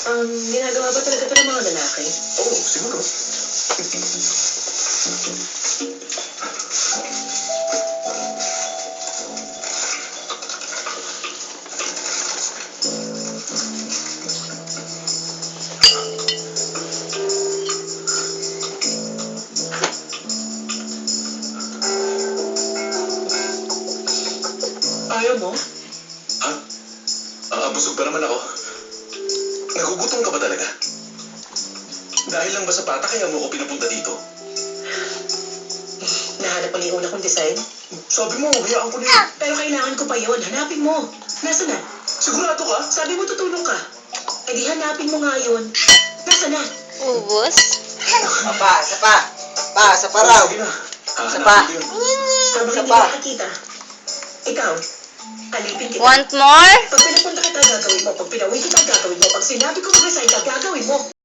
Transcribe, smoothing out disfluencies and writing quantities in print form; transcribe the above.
Ginagawa ba talaga ito ng mga lalaki? Oo, siguro. Ayaw mo? Ha? Busog pa naman ako. Nagugutom ka ba talaga? Dahil lang ba sa bata kaya mo ako pinapunta dito? Nahanap mo na yung una kong design? Sabi mo, hayaan ko na yun. Pero kailangan ko pa yon. Hanapin mo. Nasaan na? Sigurado ka? Sabi mo tutulong ka. Eh di hanapin mo nga yun. Nasaan na? Ubus? Isa pa raw. Sige na. Isa Hahanapin pa. ko yun. Habang hindi pa. nakakita. Ikaw, alipin kita. Want more? Pag pinapunta kita, gagawin mo. Pag pinauwi kita, gagawin mo. Pag sinabi ko mag-resign ka, gagawin mo.